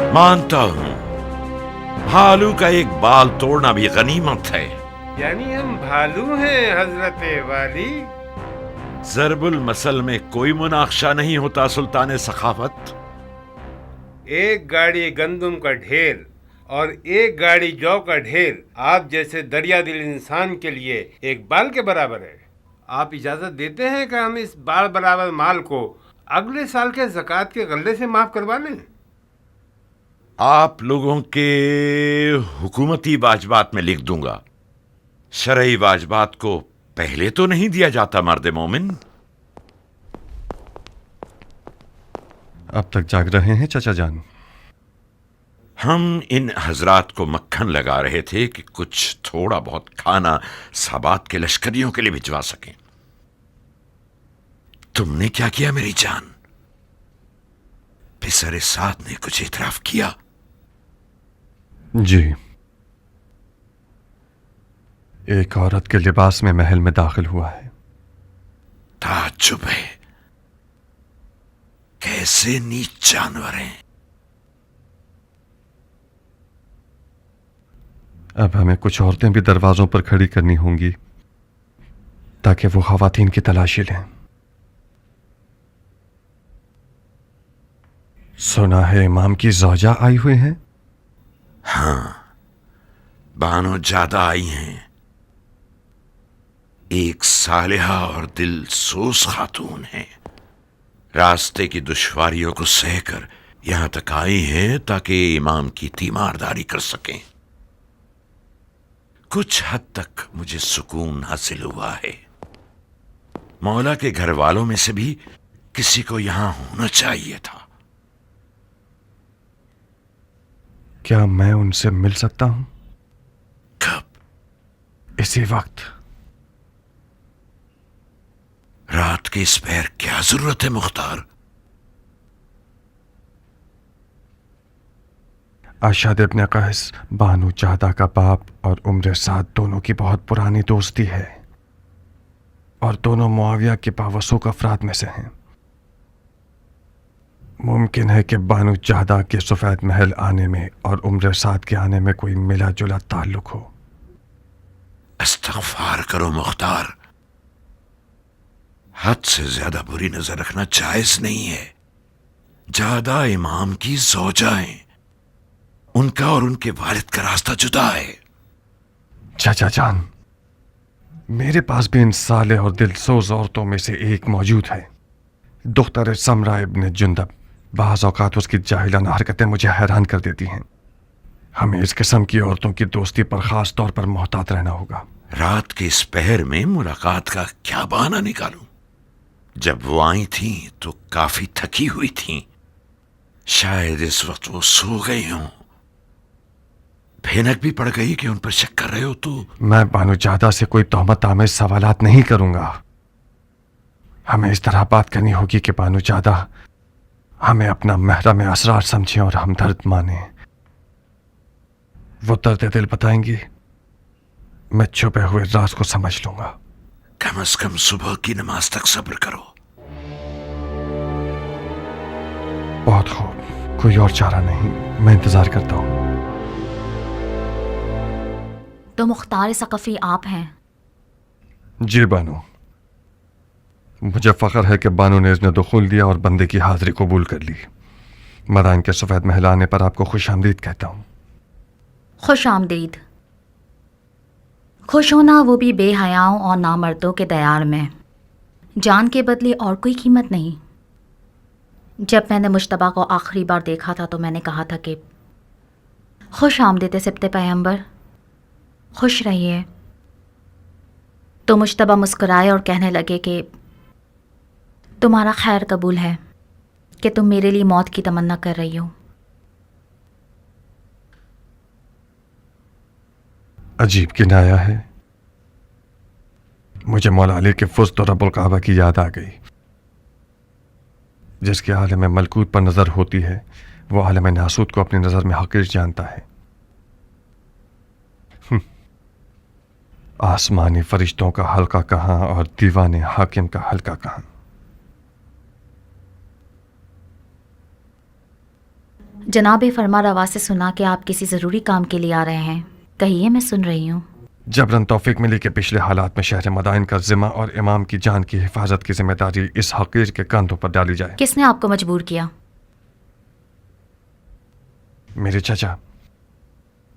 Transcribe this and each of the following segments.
मानता हूं, भालू का एक बाल तोड़ना भी गनीमत है। यानी हम भालू हैं हजरत वाली। ज़रबुल मसल में कोई मुनाक़शा नहीं होता सुल्तान सखावत। एक गाड़ी गंदम का ढेर और एक गाड़ी जौ का ढेर आप जैसे दरिया दिल इंसान के लिए एक बाल के बराबर है। आप इजाजत देते हैं कि हम इस बाल बराबर माल को अगले साल के ज़कात के गल्ले से माफ करवा लें? आप लोगों के हुकूमती वाजबात में लिख दूंगा। शरई वाजबात को पहले तो नहीं दिया जाता मर्द मोमिन। अब तक जाग रहे हैं चाचा जान? हम इन हजरात को मक्खन लगा रहे थे कि कुछ थोड़ा बहुत खाना साबात के लश्करियों के लिए भिजवा सकें। तुमने क्या किया मेरी जान? पिसरे साथ ने कुछ इतराफ किया? जी, एक औरत के लिबास में महल में दाखिल हुआ है। ताज्जुब है, कैसे नीच जानवर हैं। अब हमें कुछ औरतें भी दरवाजों पर खड़ी करनी होंगी ताकि वो खवातीन की तलाशी लें। सुना है इमाम की ज़ौजा आई हुई हैं? हाँ, बानो ज्यादा आई हैं। एक सालिहा और दिल सोस खातून है। रास्ते की दुश्वारियों को सहकर यहां तक आई हैं ताकि इमाम की तीमारदारी कर सकें। कुछ हद तक मुझे सुकून हासिल हुआ है। मौला के घर वालों में से भी किसी को यहां होना चाहिए था। क्या मैं उनसे मिल सकता हूं? कब? इसी वक्त। रात के इस पैर क्या जरूरत है मुख्तार? अशद इब्न कैस बानू चाहदा का बाप और उम्र साद दोनों की बहुत पुरानी दोस्ती है और दोनों मुआविया के बावसूख अफराद में से हैं। मुमकिन है कि बानू चाहदा के सफेद महल आने में और उम्र साद के आने में कोई मिला जुला ताल्लुक हो। इस्तग़फ़ार करो मुख्तार, हद से ज्यादा बुरी नजर रखना जायज नहीं है। ज्यादा इमाम की ज़ौजाएं, उनका और उनके वालिद का रास्ता जुदा है। चाचा जान, मेरे पास भी इन साले और दिलसोज औरतों में से एक मौजूद है। दुख्तर समरा इब्न जुंदब। बाज़ औक़ात उसकी जाहिलाना हरकतें मुझे हैरान कर देती हैं। हमें इस किस्म की औरतों की दोस्ती पर ख़ास तौर पर मोहतात रहना होगा। रात के इस पहर में मुलाकात का क्या बहाना निकालूं? जब वो आई थीं तो काफी थकी हुई थीं। शायद इस वक्त वो सो गई हों। भैनक भी पड़ गई कि उन पर शक कर रहे हो तो? मैं बानू चाहदा से कोई तोहमत आमेज सवालात नहीं करूंगा। हमें इस तरह बात करनी होगी कि बानू चाहदा हमें अपना महरम असरार समझें और हमदर्द माने। वो दर्द दिल बताएंगी, मैं छुपे हुए राज को समझ लूंगा। कम से कम सुबह की नमाज तक सब्र करो। बहुत खूब, कोई और चारा नहीं, मैं इंतजार करता हूं। तो मुख्तार सकफी आप हैं? जी बानू, मुझे फ़ख्र है कि बानू ने इज़्न दुखूल दिया और बंदे की हाज़िरी कबूल कर ली। मदाइन के सफ़ेद महल आने पर आपको खुश आमदीद कहता हूँ। खुश आमदीद। खुश होना वो भी बेहयाओं और नामर्दों के दयार में। जान के बदले और कोई कीमत नहीं। जब मैंने मुश्तबा को आखिरी बार देखा था तो मैंने कहा था कि खुश आमदीद सिब्ते पैगंबर, खुश रहिए। तो मुश्तबा मुस्कुराए और कहने लगे कि तुम्हारा खैर कबूल है कि तुम मेरे लिए मौत की तमन्ना कर रही हो। अजीब किनाया है। मुझे मौला अली के फुस्त और रब्बुल काबा की याद आ गई। जिसके आलम मलकूत पर नज़र होती है वो आलम नासूत को अपनी नज़र में हकीर जानता है। आसमानी फरिश्तों का हल्का कहाँ और दीवाने हाकिम का हल्का कहाँ। जनाब फरमा रवा से सुना कि आप किसी ज़रूरी काम के लिए आ रहे हैं। कहिए, मैं सुन रही हूँ। जबरन तौफीक मिली कि पिछले हालात में शहर मदाइन का जिम्मा और इमाम की जान की हिफाजत की जिम्मेदारी इस हकीर के कंधों पर डाली जाए। किसने आपको मजबूर किया? मेरे चचा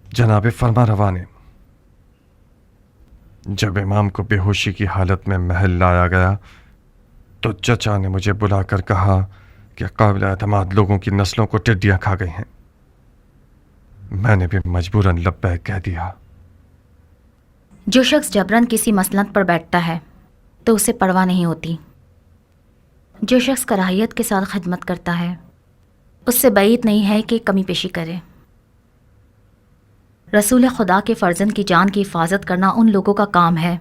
जनाब फरमा रवा ने। जब इमाम को बेहोशी की हालत में महल लाया गया तो चचा ने मुझे बुलाकर कहा कि काबिल एतमाद लोगों की नस्लों को टिड्डियां खा गई हैं। मैंने भी मजबूरन लब्बैक कह दिया। जो शख्स जबरन किसी मसनद पर बैठता है तो उसे परवाह नहीं होती। जो शख्स कराहियत के साथ खिदमत करता है उससे बैद नहीं है कि कमी पेशी करे। रसूल खुदा के फ़र्जंद की जान की हिफाजत करना उन लोगों का काम है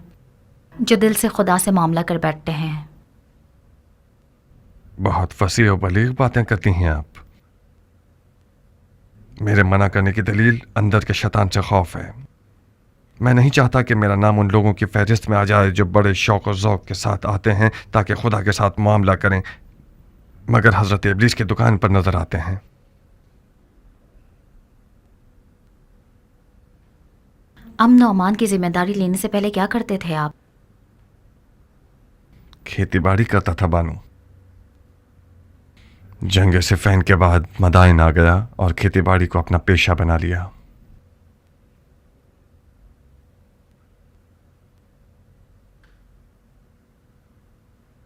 जो दिल से खुदा से मामला कर बैठते हैं। बहुत फसीह और बलीग बातें करती हैं आप। मेरे मना करने की दलील अंदर के शैतान से खौफ है। मैं नहीं चाहता कि मेरा नाम उन लोगों की फहरिस्त में आ जाए जो बड़े शौक और ज़ौक़ के साथ आते हैं ताकि खुदा के साथ मामला करें, मगर हज़रत इब्लीस की दुकान पर नजर आते हैं। अमन और अमान की जिम्मेदारी लेने से पहले क्या करते थे आप? खेती बाड़ी करता था बानू। जंग सिफ़ैन के बाद मदाइन आ गया और खेती बाड़ी को अपना पेशा बना लिया।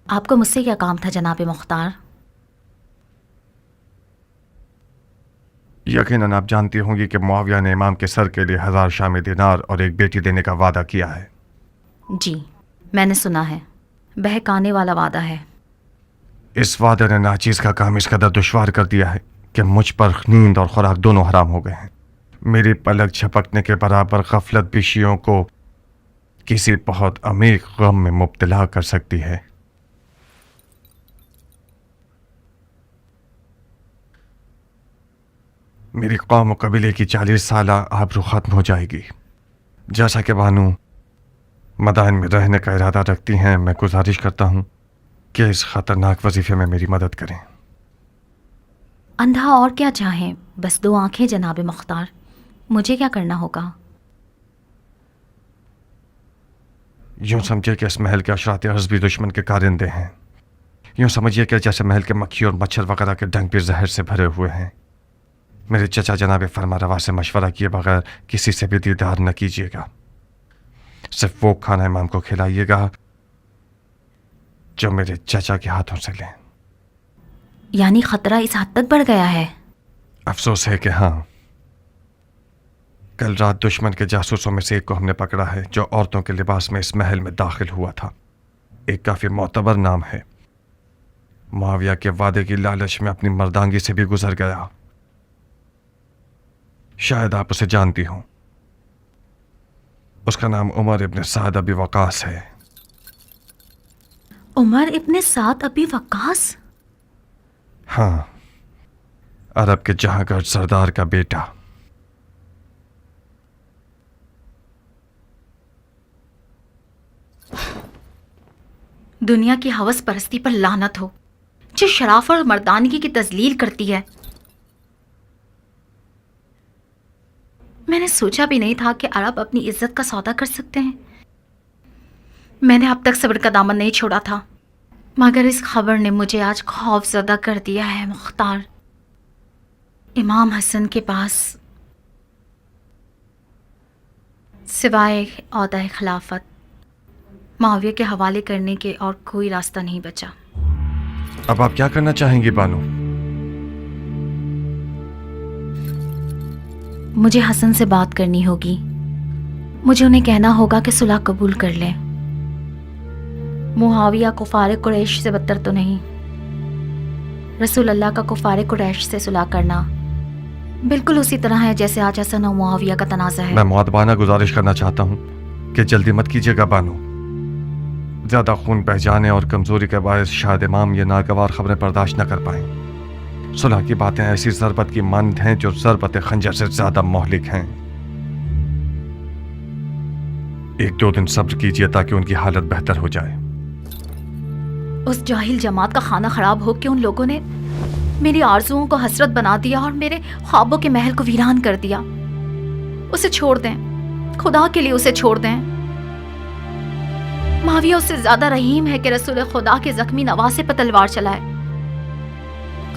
आपको मुझसे क्या काम था जनाब मुख्तार? यकीनन आप जानती होंगी कि मुआविया ने इमाम के सर के लिए 1000 शामी दिनार और एक बेटी देने का वादा किया है। जी, मैंने सुना है। बहकाने वाला वादा है। इस वादे ने नाचीज़ का काम इस कदर दुश्वार कर दिया है कि मुझ पर नींद और खुराक दोनों हराम हो गए हैं। मेरी पलक झपकने के बराबर गफलत भी शियों को किसी बहुत अमीर गम में मुब्तला कर सकती है। मेरी कौम और कबीले की 40 साल आबरू ख़त्म हो जाएगी। जैसा कि बानू मदाइन में रहने का इरादा रखती हैं, मैं गुजारिश करता हूँ कि इस ख़तरनाक वजीफे में मेरी मदद करें। अंधा और क्या चाहें, बस 2 आंखें जनाब मुख्तार। मुझे क्या करना होगा? यूँ समझिए कि इस महल के अशरात अर्ज़ भी दुश्मन के कारिंदे हैं। यूँ समझिए कि जैसे महल के मक्खी और मच्छर वगैरह के डंक भी जहर से भरे हुए हैं। मेरे चचा जनाब फरमा रवा से मशवरा किए बगैर किसी से भी दीदार न कीजिएगा। सिर्फ वो खाना इमाम को खिलाइएगा जो मेरे चचा के हाथों से लें। यानी खतरा इस हद तक बढ़ गया है? अफसोस है कि हाँ। कल रात दुश्मन के जासूसों में से एक को हमने पकड़ा है जो औरतों के लिबास में इस महल में दाखिल हुआ था। एक काफी मोतबर नाम है। मुआविया के वादे की लालच में अपनी मर्दांगी से भी गुजर गया। शायद आप उसे जानती हो। उसका नाम उमर इब्न साद अबी वकास है। उमर इब्न साद अबी वकास? हाँ, अरब के जहांगीर सरदार का बेटा। दुनिया की हवस परस्ती पर लानत हो जो शराफत और मर्दानगी की तजलील करती है। मैंने सोचा भी नहीं था कि अरब अपनी इज्जत का सौदा कर सकते हैं। मैंने अब तक सब्र का दामन नहीं छोड़ा था, मगर इस खबर ने मुझे आज खौफजदा कर दिया है मुख्तार। इमाम हसन के पास सिवाय औहदा खिलाफत मुआविया के हवाले करने के और कोई रास्ता नहीं बचा। अब आप क्या करना चाहेंगी बानू? मुझे हसन से बात करनी होगी। मुझे उन्हें कहना होगा कि सुलह कबूल कर लें। मुआविया कुफार कुरैश से बदतर तो नहीं। रसूल अल्लाह का कुफार कुरैश से सुलह करना बिल्कुल उसी तरह है जैसे आज हसन और मुआविया का तनाज़ा है। मैं मुअद्दबाना गुजारिश करना चाहता हूँ कि जल्दी मत कीजिएगा बानू। ज़्यादा खून बह जाने और कमज़ोरी के बायस शायद इमाम ये नागवार खबरें बर्दाश्त न कर पाएं। सुलह की बातें ऐसी ज़रबत की मानद हैं जो ज़रबत खंजर से ज़्यादा मोहलिक हैं। 1-2 दिन सब्र कीजिए ताकि उनकी हालत बेहतर हो जाए। उस जाहिल जमात का खाना खराब हो के उन लोगों ने میری آرزوؤں کو حسرت بنا دیا اور میرے خوابوں کے محل کو ویران کر دیا. اسے چھوڑ دیں، خدا کے لیے اسے چھوڑ دیں. معاویہ اس سے زیادہ رحیم ہے کہ رسول خدا کے زخمی نواسے پر تلوار چلائے.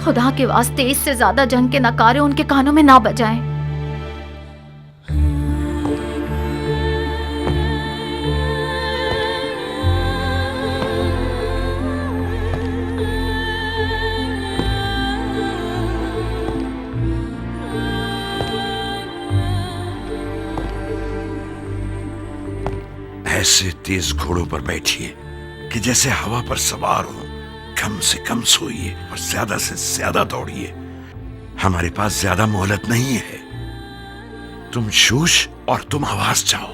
خدا کے واسطے اس سے زیادہ جنگ کے نعرے ان کے کانوں میں نہ بجائیں. ایسے تیز گھوڑوں پر بیٹھیے کہ جیسے ہوا پر سوار ہوں. کم سے کم سوئیے اور زیادہ سے زیادہ دوڑیے. ہمارے پاس زیادہ مہلت نہیں ہے. تم شوش اور تم حواس جاؤ،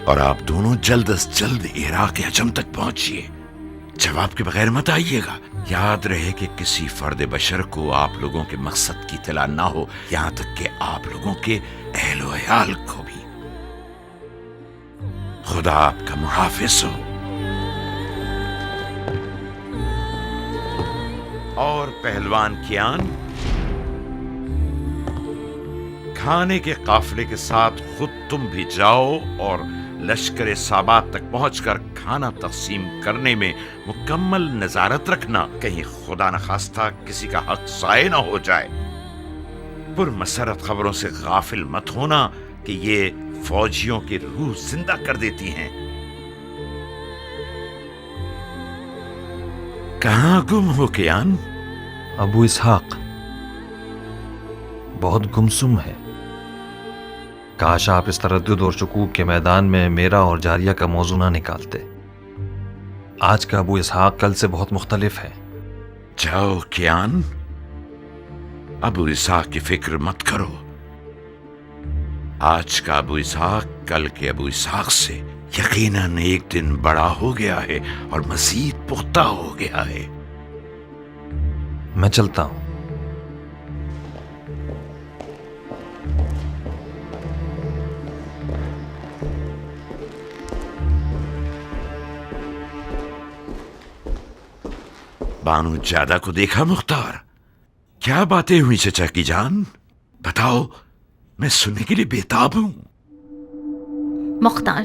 اور آپ دونوں جلد از جلد عراق حجم تک پہنچیے. جواب کے بغیر مت آئیے گا. یاد رہے کہ کسی فرد بشر کو آپ لوگوں کے مقصد کی اطلاع نہ ہو، یہاں تک کہ آپ لوگوں کے اہل و عیال کو بھی. خدا آپ کا محافظ ہو. اور پہلوان کیان، کھانے کے قافلے کے ساتھ خود تم بھی جاؤ اور لشکر سابات تک پہنچ کر کھانا تقسیم کرنے میں مکمل نظارت رکھنا، کہیں خدا نخواستہ کسی کا حق ضائع نہ ہو جائے. پرمسرت خبروں سے غافل مت ہونا کہ یہ فوجیوں کی روح زندہ کر دیتی ہیں. کہاں گم ہو کیان؟ ابو اسحاق بہت گمسم ہے. کاش آپ اس تردد اور شکوک کے میدان میں میرا اور جاریہ کا موضوع نہ نکالتے. آج کا ابو اسحاق کل سے بہت مختلف ہے. جاؤ کیان، ابو اسحاق کی فکر مت کرو. آج کا ابو اسحاق کل کے ابو اسحاق سے یقیناً ایک دن بڑا ہو گیا ہے اور مزید پختہ ہو گیا ہے. میں چلتا ہوں. بانو جادہ کو دیکھا مختار؟ کیا باتیں ہوئی چچا کی جان؟ بتاؤ، میں سننے کے لیے بےتاب ہوں. مختار،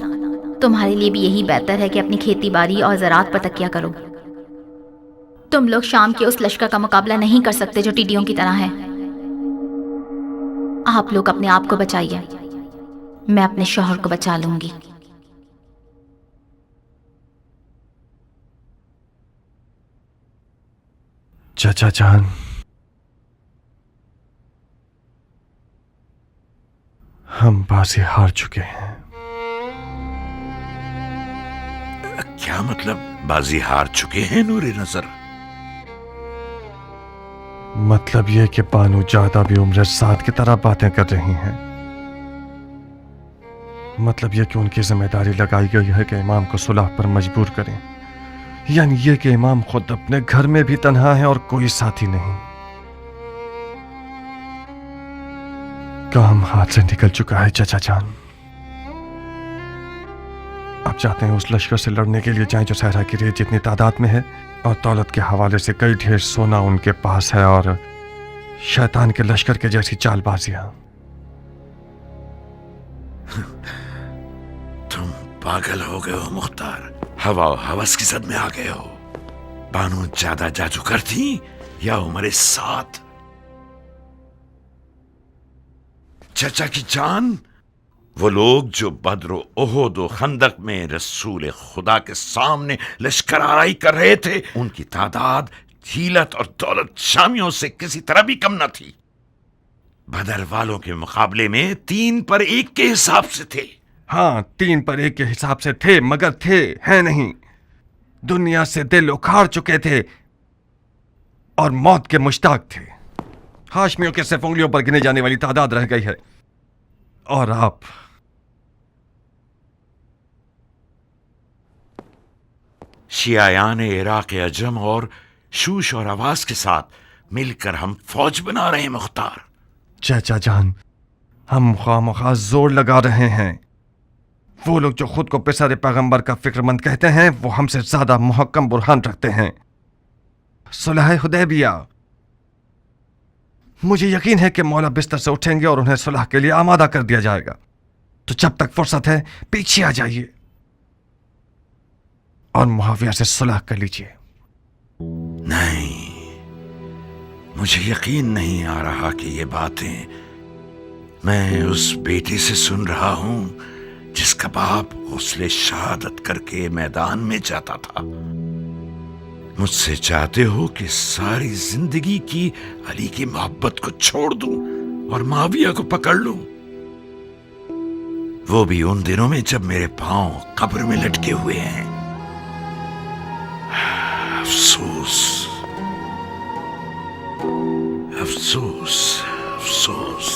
تمہارے لیے بھی یہی بہتر ہے کہ اپنی کھیتی باڑی اور زراعت پر تکیہ کرو. تم لوگ شام کے اس لشکر کا مقابلہ نہیں کر سکتے جو ٹڈیوں کی طرح ہے. آپ لوگ اپنے آپ کو بچائیے، میں اپنے شوہر کو بچا لوں گی. چچا جان، ہم بازی ہار چکے ہیں. کیا مطلب بازی ہار چکے ہیں نور نظر؟ مطلب یہ کہ بانو جادہ بھی عمر سعد کی طرح باتیں کر رہی ہیں. مطلب یہ کہ ان کی ذمہ داری لگائی گئی ہے کہ امام کو صلح پر مجبور کریں. یعنی یہ کہ امام خود اپنے گھر میں بھی تنہا ہے اور کوئی ساتھی نہیں. کام ہاتھ سے نکل چکا ہے چچا جان. اب چاہتے ہیں اس لشکر سے لڑنے کے لیے جائیں جو صحرا کی ریت جتنی تعداد میں ہے، اور دولت کے حوالے سے کئی ڈھیر سونا ان کے پاس ہے، اور شیطان کے لشکر کے جیسی چال بازیاں. تم پاگل ہو گئے ہو مختار. ہوا و ہوس کی زد میں آ گئے ہو. بانو زیادہ جادوگر تھی یا عمر ساتھ؟ چچا کی جان، وہ لوگ جو بدر و احد و خندق میں رسول خدا کے سامنے لشکر آرائی کر رہے تھے، ان کی تعداد حیلت اور دولت شامیوں سے کسی طرح بھی کم نہ تھی. بدر والوں کے مقابلے میں 3 پر 1 کے حساب سے تھے. ہاں، 3 پر 1 کے حساب سے تھے، مگر تھے ہیں نہیں. دنیا سے دل اکھاڑ چکے تھے اور موت کے مشتاق تھے. ہاشمیوں کے صرف انگلیوں پر گنے جانے والی تعداد رہ گئی ہے. اور آپ شیعیان عراق عجم اور شوش اور آواز کے ساتھ مل کر ہم فوج بنا رہے ہیں مختار. چچا جان، ہم خواہ مخواہ زور لگا رہے ہیں. وہ لوگ جو خود کو پسر پیغمبر کا فکر مند کہتے ہیں، وہ ہم سے زیادہ محکم برہان رکھتے ہیں. صلح حدیبیہ، मुझे यकीन है कि मौला बिस्तर से उठेंगे और उन्हें सुलह के लिए आमादा कर दिया जाएगा। तो जब तक फुर्सत है पीछे आ जाइए और मुआविया से सुलह कर लीजिए। नहीं, मुझे यकीन नहीं आ रहा कि ये बातें मैं उस बेटे से सुन रहा हूं जिसका बाप गौसले शहादत करके मैदान में जाता था। मुझसे चाहते हो कि सारी जिंदगी की अली की मोहब्बत को छोड़ दूं और मुआविया को पकड़ लूं, वो भी उन दिनों में जब मेरे पांव कब्र में लटके हुए हैं। अफसोस, अफसोस, अफसोस।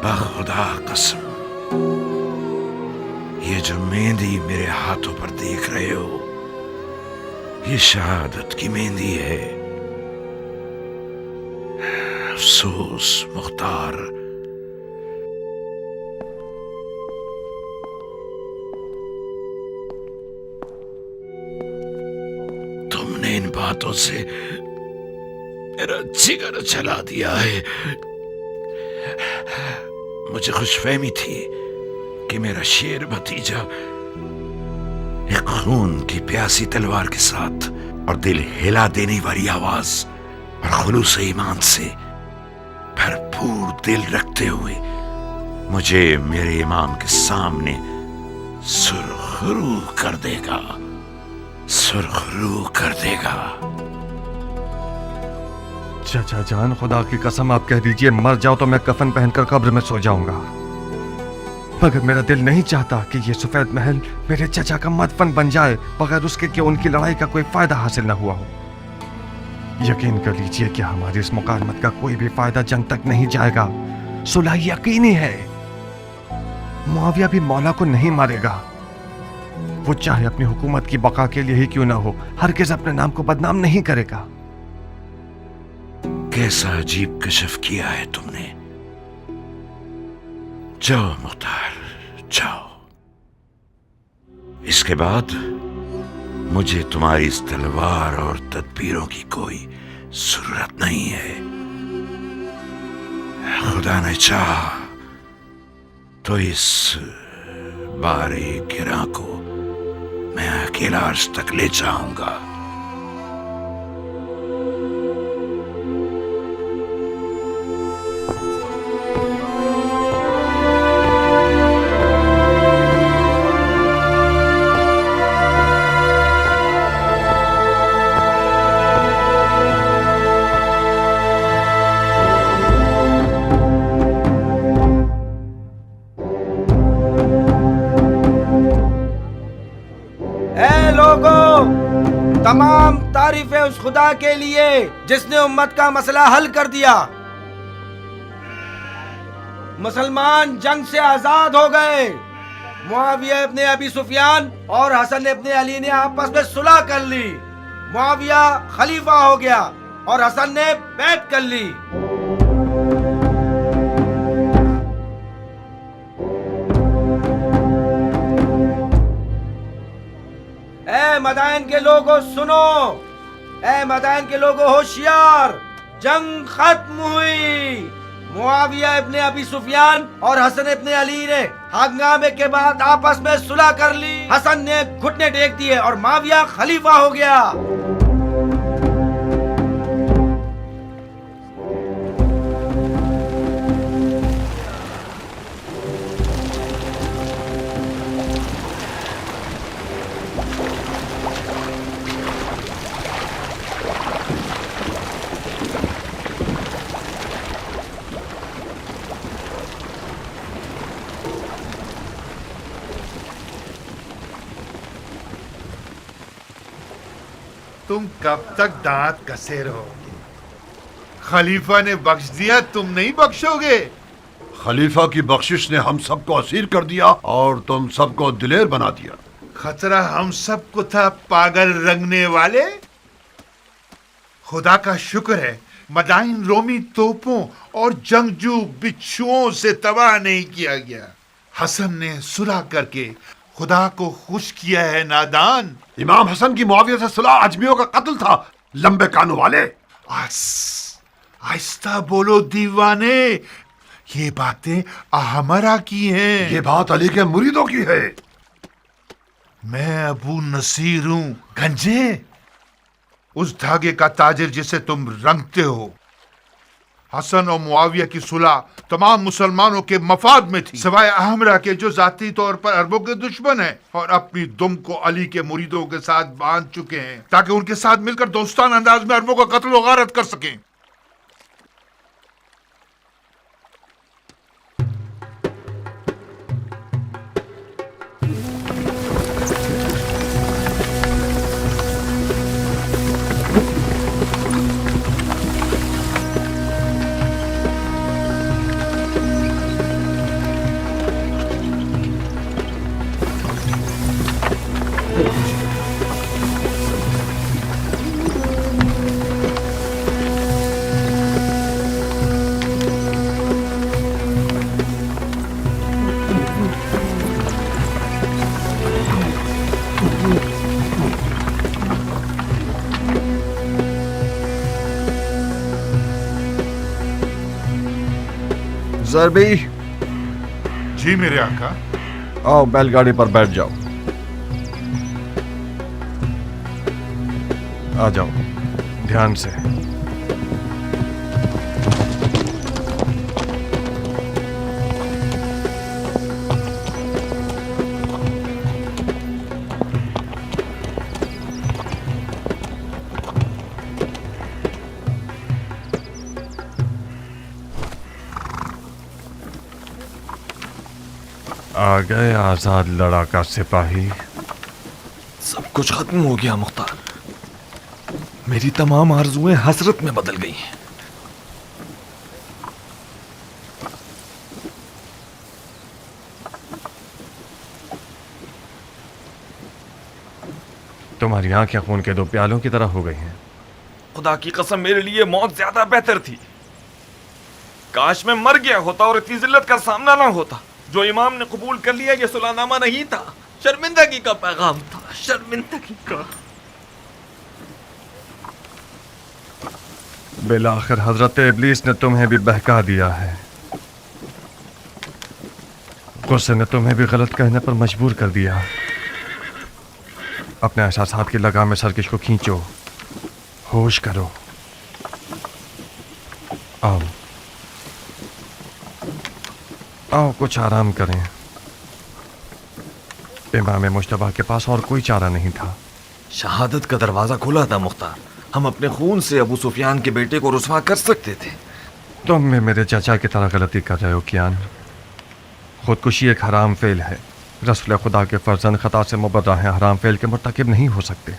बखुदा कसम, ये जो मेहंदी मेरे हाथों पर देख रहे हो, ये शहादत की मेहंदी है। अफसोस मुख्तार, तुमने इन बातों से मेरा जिगर जला दिया है। मुझे खुशफहमी थी कि मेरा शेर भतीजा एक खून की प्यासी तलवार के साथ और दिल हिला देने वाली आवाज और खुलूस ईमान से भरपूर दिल रखते हुए मुझे मेरे इमाम के सामने सुरखरू कर देगा, सुरखरू कर देगा। चाचा जान, खुदा की कसम आप कह दीजिए मर जाओ तो मैं कफन पहनकर कब्र में सो जाऊंगा, मगर मेरा दिल नहीं चाहता कि ये सफेद महल मेरे चाचा का मदफन बन जाए बगैर उसके कि उनकी लड़ाई का कोई फायदा हासिल न हुआ हो। यकीन कर लीजिए कि हमारी इस मुकालमत का कोई भी फायदा जंग तक नहीं जाएगा। सुलह यकीनी है। मुआविया भी मौला को नहीं मारेगा, वो चाहे अपनी हुकूमत की बका के लिए ही क्यों ना हो, हरगिज़ अपने नाम को बदनाम नहीं करेगा। कैसा अजीब कशफ किया है तुमने। जाओ मुख्तार, जाओ। इसके बाद मुझे तुम्हारी इस तलवार और तदबीरों की कोई जरूरत नहीं है। खुदा ने चाहा तो इस बारे गिरा को मैं अकेला अर्श तक ले जाऊंगा। तमाम तारीफें उस खुदा के लिए जिसने उम्मत का मसला हल कर दिया। मुसलमान जंग से आजाद हो गए। मुआविया इब्ने अबी सुफियान और हसन इब्ने अली ने आपस में सुलह कर ली। मुआविया खलीफा हो गया और हसन ने बैत कर ली। मदाइन के लोगों सुनो, ए मदाइन के लोगों होशियार, जंग खत्म हुई। मुआविया इब्ने अबी सुफियान और हसन इब्ने अली ने हंगामे के बाद आपस में सुलह कर ली। हसन ने घुटने टेक दिए और मुआविया खलीफा हो गया। तुम कब तक दांत कसे रहोगे? खलीफा ने बख्श दिया, तुम नहीं बख्शोगे। खलीफा की बख्शिश ने हम सबको असीर कर दिया और तुम सबको दिलेर बना दिया। खतरा हम सबको था, पागल रंगने वाले। खुदा का शुक्र है मदाइन रोमी तोपों और जंगजू बिच्छुओं से तबाह नहीं किया गया। हसन ने सुलह करके खुदा को खुश किया है नादान। इमाम हसन की मुआविया से सुलह अजमियों का कत्ल था, लंबे कानों वाले। आहिस्ता बोलो दीवाने, ये बातें हमरा की हैं। ये बात अली के मुरीदों की है। मैं अबू नसीर हूं गंजे, उस धागे का ताजिर जिसे तुम रंगते हो। हसन और मुआविया की सुलह तमाम मुसलमानों के मफाद में थी, सिवाय हमरा के जो जाती तौर पर अरबों के दुश्मन हैं और अपनी दुम को अली के मुरीदों के साथ बांध चुके हैं ताकि उनके साथ मिलकर दोस्ताना अंदाज में अरबों का कत्ल और गारत कर सकें। ज़रबी, जी मेरे आका। आओ बैलगाड़ी पर बैठ जाओ। आ जाओ ध्यान से। आ गए आजाद लड़ाका सिपाही। सब कुछ खत्म हो गया मुख्तार। मेरी तमाम आरजुएं हसरत में बदल गई हैं। तुम्हारी आंखें खून के दो प्यालों की तरह हो गई हैं। खुदा की कसम, मेरे लिए मौत ज्यादा बेहतर थी। काश मैं मर गया होता और इतनी जिल्लत का सामना ना होता। जो इमाम ने कबूल कर लिया ये सुलहनामा नहीं था, शर्मिंदगी का पैगाम था, शर्मिंदगी का। बिलाखिर हजरत इब्लीस ने तुम्हें भी बहका दिया है। गुस्से ने तुम्हें भी गलत कहने पर मजबूर कर दिया। अपने एहसासात की लगाम में सरकश को खींचो, होश करो। आओ आओ कुछ आराम करें। इमाम मुश्तबा के पास और कोई चारा नहीं था। शहादत का दरवाजा खुला था मुख्तार। हम अपने खून से अबू सुफियान के बेटे को रुसवा कर सकते थे। तुम में मेरे चाचा की तरह गलती कर रहे हो कियान। खुदकुशी एक हराम फेल है। रसूल खुदा के फर्जंद खता से मुबर्रा हैं, हराम फेल के मुर्तकिब नहीं हो सकते।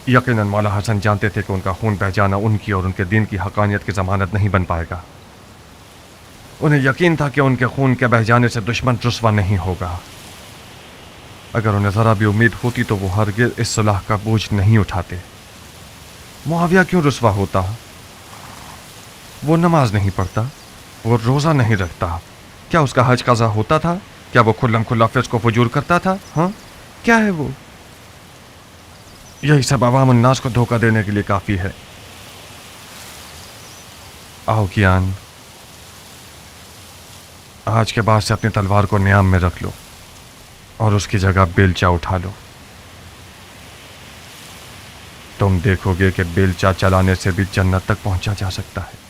यकीनन मौला हसन जानते थे कि उनका खून बह जाना उनकी और उनके दीन की हकानियत की जमानत नहीं बन पाएगा। उन्हें यकीन था कि उनके खून के बह जाने से दुश्मन रुस्वा नहीं होगा। अगर उन्हें ज़रा भी उम्मीद होती तो वो हरगिज़ इस सुलह का बोझ नहीं उठाते। मुआविया क्यों रुस्वा होता? वो नमाज नहीं पढ़ता, वो रोज़ा नहीं रखता। क्या उसका हज कज़ा होता था? क्या वो खुल्लम खुल्ला फिस्क व फुजूर करता था? हाँ, क्या है वो? यही सब अवाम उन्नास को धोखा देने के लिए काफ़ी है। आओ कियान, आज के बाद से अपनी तलवार को न्याम में रख लो और उसकी जगह बेलचा उठा लो। तुम देखोगे कि बेलचा चलाने से भी जन्नत तक पहुंचा जा सकता है।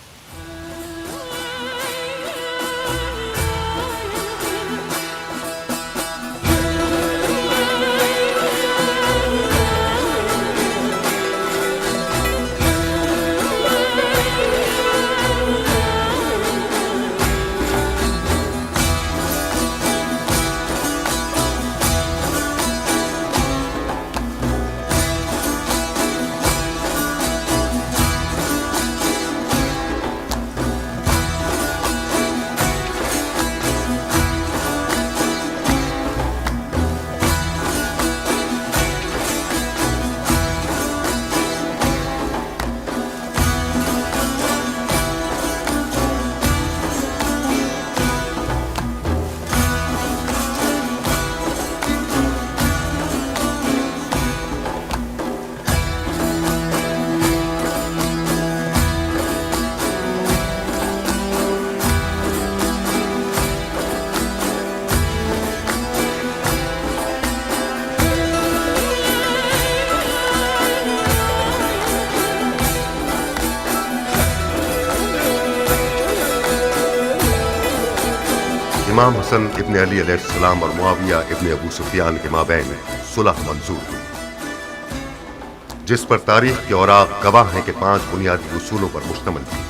امام حسن ابن علی علیہ السلام اور معاویہ ابن ابو سفیان کے مابین صلح منظور ہوئی، جس پر تاریخ کے اوراق گواہ ہیں کہ 5 بنیادی اصولوں پر مشتمل تھی،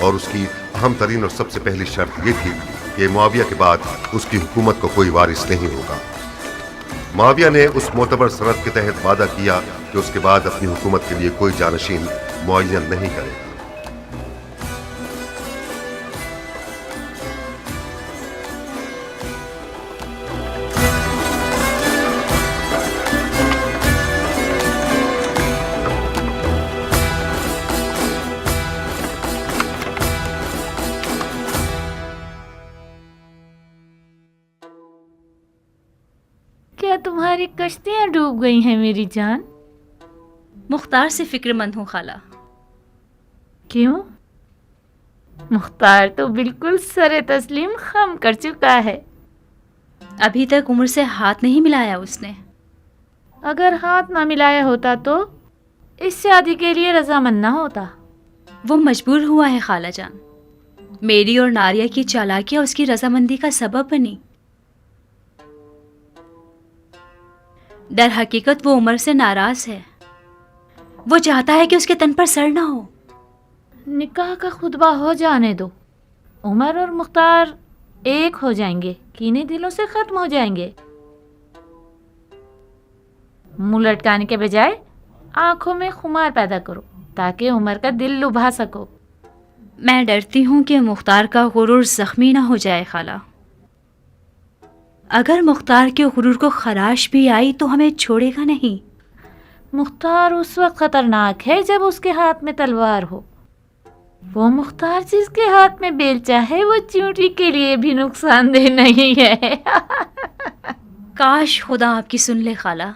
اور اس کی اہم ترین اور سب سے پہلی شرط یہ تھی کہ معاویہ کے بعد اس کی حکومت کو کوئی وارث نہیں ہوگا۔ معاویہ نے اس معتبر سند کے تحت وعدہ کیا کہ اس کے بعد اپنی حکومت کے لیے کوئی جانشین معین نہیں کرے گا۔ کیا تمہاری کشتیاں ڈوب گئی ہیں میری جان؟ مختار سے فکر مند ہوں خالہ۔ کیوں؟ مختار تو بالکل سر تسلیم خم کر چکا ہے۔ ابھی تک عمر سے ہاتھ نہیں ملایا اس نے۔ اگر ہاتھ نہ ملایا ہوتا تو اس شادی کے لیے رضامند نہ ہوتا۔ وہ مجبور ہوا ہے خالہ جان، میری اور ناریہ کی چالاکیاں اس کی رضامندی کا سبب بنی۔ در حقیقت وہ عمر سے ناراض ہے، وہ چاہتا ہے کہ اس کے تن پر سر نہ ہو۔ نکاح کا خطبہ ہو جانے دو، عمر اور مختار ایک ہو جائیں گے، کینے دلوں سے ختم ہو جائیں گے۔ منہ لٹکانے کے بجائے آنکھوں میں خمار پیدا کرو تاکہ عمر کا دل لبھا سکو۔ میں ڈرتی ہوں کہ مختار کا غرور زخمی نہ ہو جائے خالہ۔ اگر مختار کے غرور کو خراش بھی آئی تو ہمیں چھوڑے گا نہیں۔ مختار اس وقت خطرناک ہے جب اس کے ہاتھ میں تلوار ہو۔ وہ مختار جس کے ہاتھ میں بیلچہ ہے وہ چیونٹی کے لیے بھی نقصان دہ نہیں ہے۔ کاش خدا آپ کی سن لے خالہ۔